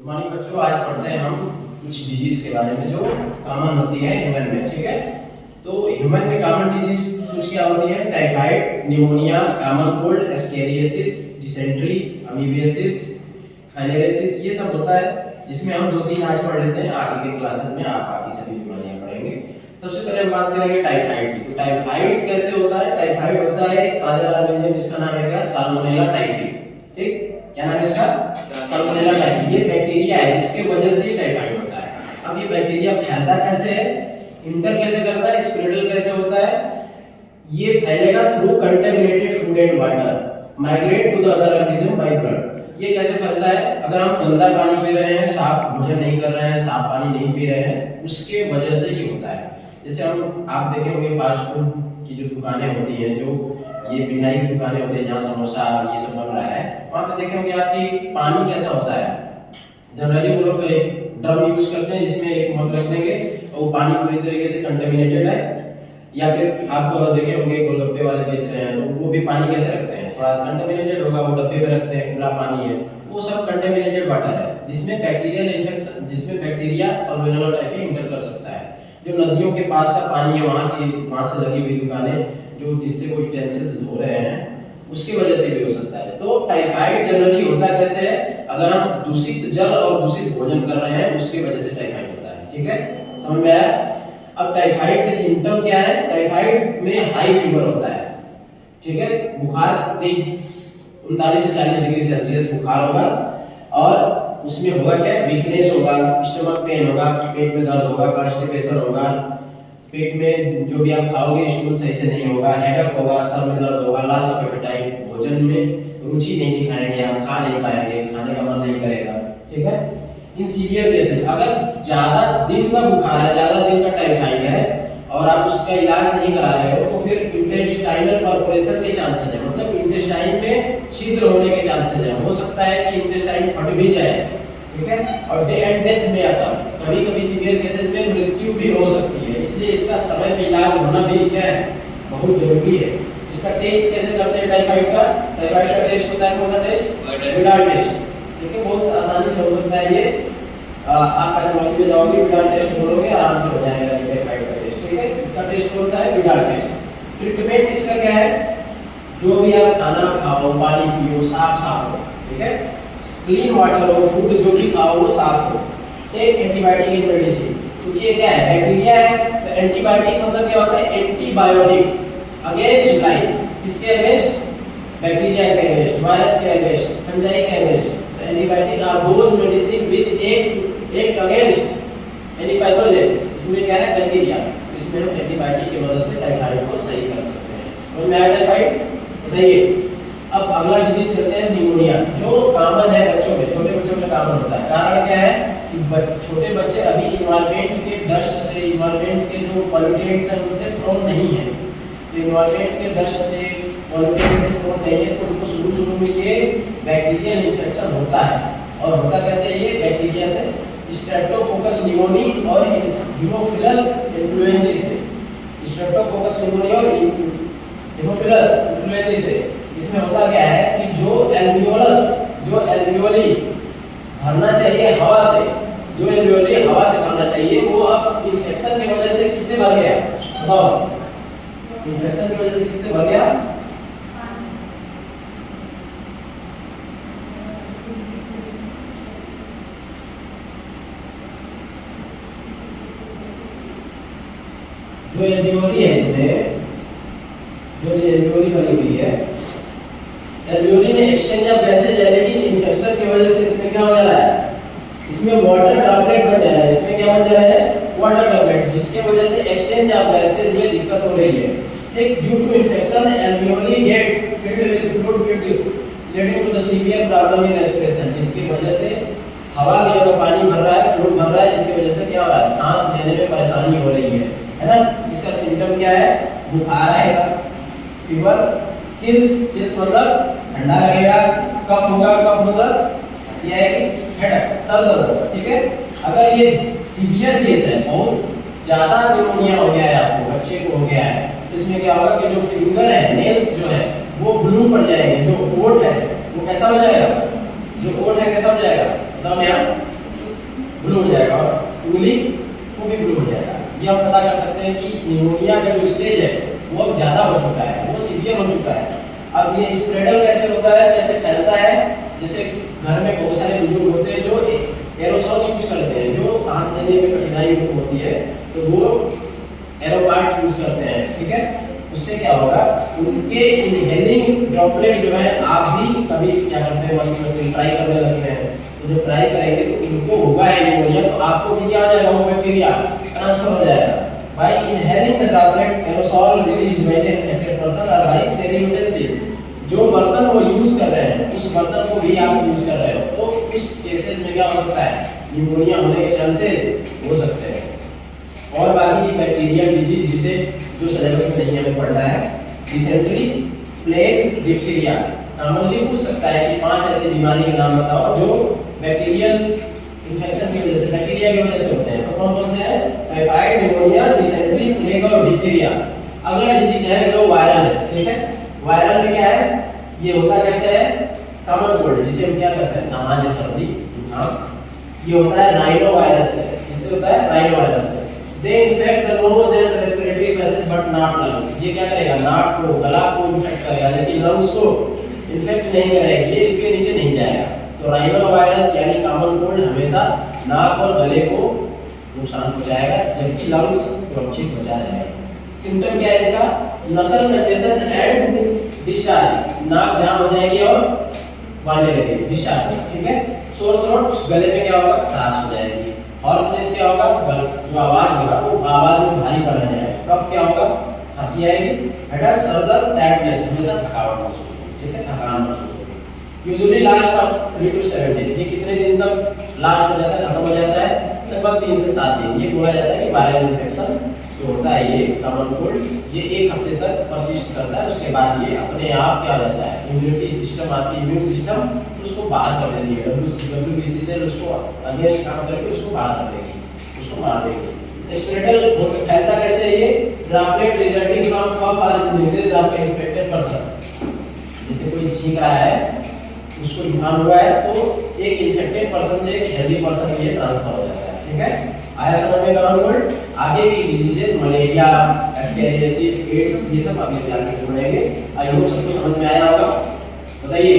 हमारी बच्चों आज पढ़ते हैं हम कुछ डिजीज के बारे में जो कॉमन होती है ह्यूमन में। ठीक है, तो ह्यूमन में कॉमन डिजीज कुछ क्या होती है? Typhoid, pneumonia, common cold, ascariasis, dysentery, amoebiasis, filariasis, ये सब होता है, जिसमें हम 2-3 आज पढ़ लेते हैं। आगे के क्लासेस में आप बाकी सभी बीमारियां पढ़ेंगे। सबसे पहले हम बात करेंगे टाइफाइड की। तो टाइफाइड कैसे होता है? टाइफाइड होता है ताजा ऑर्गेनिज्म, जिसका नाम है साल्मोनेला टाइफी। ठीक, क्या नाम है इसका? Salmonella typhi. ये बैक्टीरिया है जिसके वजह से टाइफाइड होता है। अब ये बैक्टीरिया फैलता कैसे है, इंटर कैसे करता है, स्प्रेडल कैसे होता है? ये फैलेगा through contaminated food and water, migrate to the other organism by blood. ये कैसे फैलता है? अगर हम गंदा पानी पी रहे हैं, साफ भोजन नहीं कर रहे हैं, साफ पानी नहीं पी रहे हैं, उसके वजह से ये होता है। जैसे हम आप देखे होंगे फास्ट फूड की जो दुकानें होती हैं, जो ये मिठाई की दुकानें होती हैं जहाँ समोसा ये सब बन रहा है, वहाँ पे देखे होंगे आपकी पानी कैसा होता है। जनरली वो लोग एक ड्रम यूज करते हैं जिसमें एक मग रख देंगे और वो पानी पूरी तरीके से कंटेमिनेटेड है। या फिर आप देखे होंगे गोलगप्पे वाले बेच रहे हैं, तो वो भी पानी कैसे रखते हैं? थोड़ा सा कंटेमिनेटेड होगा, वो डब्बे में रखते हैं, खुला पानी है, वो सब कंटेमिनेटेड वाटर है जिसमें बैक्टीरियल इन्फेक्शन, जिसमें बैक्टीरिया साल्मोनेला टाइफी इंटर कर सकता है। जो नदियों के पास का पानी है, वहाँ से लगी हुई दुकानें जो जिससे कोई यूटेंसिल्स धो रहे हैं, उसकी वजह से भी हो सकता है। तो टाइफाइड जनरली होता कैसे है? अगर हम दूषित जल और दूषित भोजन कर रहे हैं, उसकी वजह से टाइफाइड होता है। ठीक है, समझ में आया? अब टाइफाइड के सिम्टम क्या है? टाइफाइड में हाई फीवर होता है। ठीक है, बुखार 39 से 40 डिग्री सेल्सियस बुखार होगा, और उसमें होगा क्या? वीकनेस होगा, स्टमक पेन होगा, पेट में दर्द होगा, कॉन्स्टिपेशन होगा, पेट में जो भी आप खाओगे स्टूल सही से नहीं होगा, हेडेक होगा, सर में दर्द होगा, लॉस ऑफ एपेटाइट, भोजन में रुचि नहीं दिखाएंगे, आप खा नहीं पाएंगे, खाने का मन नहीं करेगा। ठीक है, इन सीवियर केसेस अगर ज्यादा दिन का बुखार है, ज्यादा दिन का टाइफाइड है और आप उसका इलाज नहीं करा रहे हो, तो फिर इंटेस्टाइनल परफोरेशन के चांसेस है, मतलब इंटेस्टाइन में छिद्र होने के चांसेस है। हो सकता है कि इंटेस्टाइन फट भी जाए। ठीक है, और डेथ में आता, कभी कभी सीवियर केसेस में मृत्यु भी हो सकती है। इसलिए इसका समय पे इलाज होना भी क्या है? बहुत जरूरी है। इसका टेस्ट कैसे करते हैं टाइफाइड का? टाइफाइड का टेस्ट होता है कौन सा टेस्ट? Widal test. ठीक है, बहुत आसानी से हो सकता है ये। आप पैथोलॉजी में जाओगे, विडाल टेस्ट बोलोगे, आराम से हो जाएगा टाइफाइड का टेस्ट। ठीक है, इसका टेस्ट कौन सा है? Widal test. ट्रीटमेंट इसका क्या है? जो भी आप खाना खाओ, पानी पियो, साफ हो। ठीक है, क्लीन वाटर हो, फूड जो भी खाओ वो साफ हो। एक एंटीबायोटिक इन मेडिसिन, क्योंकि ये क्या है? बैक्टीरिया है, तो एंटीबायोटिक मतलब क्या होता है? Antibiotic against life. किसके अगेंस्ट? बैक्टीरिया के अगेंस्ट, वायरस के अगेंस्ट, फंजाई के against. Antibiotic are those medicine which act against any pathogen. इसमें क्या है? बैक्टीरिया। इसमें हम एंटीबायोटिक की मदद से टाइफाइड को सही कर सकते हैं। समझ में आया टाइफाइड? बताइए। अब अगला डिजीज चलते हैं निमोनिया, जो कॉमन है बच्चों में, छोटे बच्चों में कॉमन होता है। कारण क्या है कि छोटे बच्चे अभी इन्वायरमेंट के डस्ट से, इन्वायरमेंट के जो पॉल्यूटेंट्स हैं उनसे प्रोन नहीं है। तो इन्वायरमेंट के डस्ट से, पॉल्यूटेंट से प्रोन नहीं है, तो उनको शुरू में ये बैक्टीरियल इन्फेक्शन होता है। और होता कैसे? ये बैक्टीरिया से स्ट्रेप्टोकोकस निमोनी और हीमोफिलस इन्फ्लुएंजा से। स्ट्रेप्टोकोकस निमोनी और हीमोफिलस इन्फ्लुएंजा से। इसमें होता क्या है कि जो एल्वियोली भरना चाहिए हवा से, जो एल्वियोली हवा से भरना चाहिए, वो अब इन्फेक्शन की वजह से किससे भर गया? बताओ, इन्फेक्शन की वजह से किससे भर गया? जो एल्वियोली है, इसमें जो एल्वियोली बनी हुई है, एल्वियोली में एक्सचेंज ऑफ गैसेज है, लेकिन इन्फेक्शन की वजह से इसमें क्या हो जा रहा है? इसमें वाटर ड्रॉपलेट बन जा रहा है। इसमें क्या बन जा रहा है? वाटर ड्रॉपलेट, जिसके वजह से एक्सचेंज ऑफ गैसेज में दिक्कत हो रही है। एक due to infection alveoli gets filled with fluid leading to the severe problem in respiration, जिसकी वजह से हवा की जगह पानी भर रहा है, फ्लूइड भर रहा है, जिसकी वजह से क्या हो रहा है? सांस लेने में परेशानी हो रही है ना? इसका सिम्टम क्या है? बुखार आएगा, फीवर, चिल्स मतलब ठंडा लगेगा, कफ होगा, कफ मतलब हंसी आएगी, हेडेक, सर दर्द होगा। ठीक है, अगर ये सीवियर केस है, बहुत ज्यादा निमोनिया हो गया है, आपको बच्चे को हो गया है, तो इसमें क्या होगा कि जो फिंगर है, नेल्स जो है वो ब्लू पड़ जाएंगे, जो ओट है वो कैसा हो जाएगा? जो ओट है कैसा हो जाएगा? बताओ यार, ब्लू हो जाएगा और उंगली वो भी ब्लू हो जाएगा। ये हम पता कर सकते हैं कि निमोनिया का जो स्टेज है वो अब ज़्यादा हो चुका है, वो सीवियर हो चुका है। अब ये स्प्रेडल कैसे होता है, कैसे फैलता है? जैसे घर में बहुत सारे बुजुर्ग होते हैं जो एरोसॉल यूज करते हैं, जो सांस लेने में कठिनाई होती है तो वो एरोपार्ट यूज करते हैं, ठीक है। उससे क्या होगा, उनके इनहेलिंग ड्रॉपलेट जो है, आप भी कभी क्या करते हैं मशीन ट्राई करने लगते हैं, तो जब ट्राई करेंगे तो उनको होगा निमोनिया, तो आपको भी क्या हो जाएगा, वो बैक्टीरिया ट्रांसफर हो जाएगा। Bye inhaling the droplet aerosol release by the infected person और बाय शेयरिंग यूटेंसिल, जो बर्तन वो यूज कर रहे हैं उस बर्तन को भी आप यूज कर रहे हो, तो उस केसेस में क्या हो सकता है, निमोनिया होने के चांसेस हो सकते हैं। और बाकी बैक्टीरियल डिजीज जिसे जो सिलेबस में नहीं हमें पढ़ना है, डिसेंट्री, प्लेग, डिप्थीरिया, कॉमनली पूछ सकता है कि 5 ऐसी बीमारी के नाम बताओ जो बैक्टीरियल इन्फेक्शन की वजह से, बैक्टीरिया की वजह से होते हैं। तो कौन कौन से हैं? टाइफाइड, निमोनिया, डिसेंट्री, प्लेग और डिप्थीरिया। अगला डिजीज है जो वायरल है, ठीक है। वायरल में क्या है, ये होता कैसे है, कॉमन कोल्ड जिसे हम क्या कहते हैं, सामान्य सर्दी जुकाम, ये होता है राइनो वायरस से। किससे होता है? राइनो वायरस से। They infect the nose and respiratory passage but not lungs, ये क्या करेगा, नाक को, गला को इन्फेक्ट करेगा लेकिन लंग्स को इन्फेक्ट नहीं करेगा, ये इसके नीचे नहीं जाएगा। तो राइनो वायरस यानी कॉमन कोल्ड हमेशा नाक और गले को नुकसान पहुंचाएगा जबकि लंग्स सुरक्षित बचा रहेगा। सिम्टम क्या है इसका? नसल कंजेशन एंड डिस्चार्ज, नाक जाम हो जाएगी और बहने लगेगी, डिस्चार्ज, ठीक है। सोर थ्रोट, गले में क्या होगा, खराश हो जाएगी। हॉर्सनेस क्या होगा, जो आवाज होगा वो आवाज में भारी बना जाएगा। कफ क्या होगा, हंसी आएगी। हेडेक, सर दर्द, टायर्डनेस, हमेशा थकावट महसूस होगी, ठीक है, थकान महसूस होगी। Usually last for 3 to 7 days, ये कितने दिन तक लास्ट हो जाता है, खत्म हो जाता है? लगभग 3 से 7 दिन। ये बोला जाता है कि वायरल इन्फेक्शन जो होता है, ये कॉमन कोल्ड, ये 1 हफ्ते तक परसिस्ट करता है, उसके बाद ये अपने आप क्या हो जाता है, इम्यूनिटी सिस्टम, आपकी इम्यून सिस्टम उसको बाहर कर देती है, WBC सेल उसको अगेंस्ट काम करके उसको बाहर कर देगी, उसको मार देगी। स्प्रेडल फैलता कैसे है? ये ड्रॉपलेट रिजल्टिंग फ्रॉम कफ और स्नीजेस ऑफ इन्फेक्टेड पर्सन, जैसे कोई छींक रहा है, उसको जुकाम हुआ है, तो एक इन्फेक्टेड पर्सन से एक हेल्दी पर्सन में ये ट्रांसफर हो जाता है, ठीक है। आया समझ में कॉमन कोल्ड? आगे की डिजीजेज मलेरिया, एस्केरियासिस, एड्स, ये सब अगले क्लास में पढ़ेंगे। आई होप सबको समझ में आया होगा। बताइए।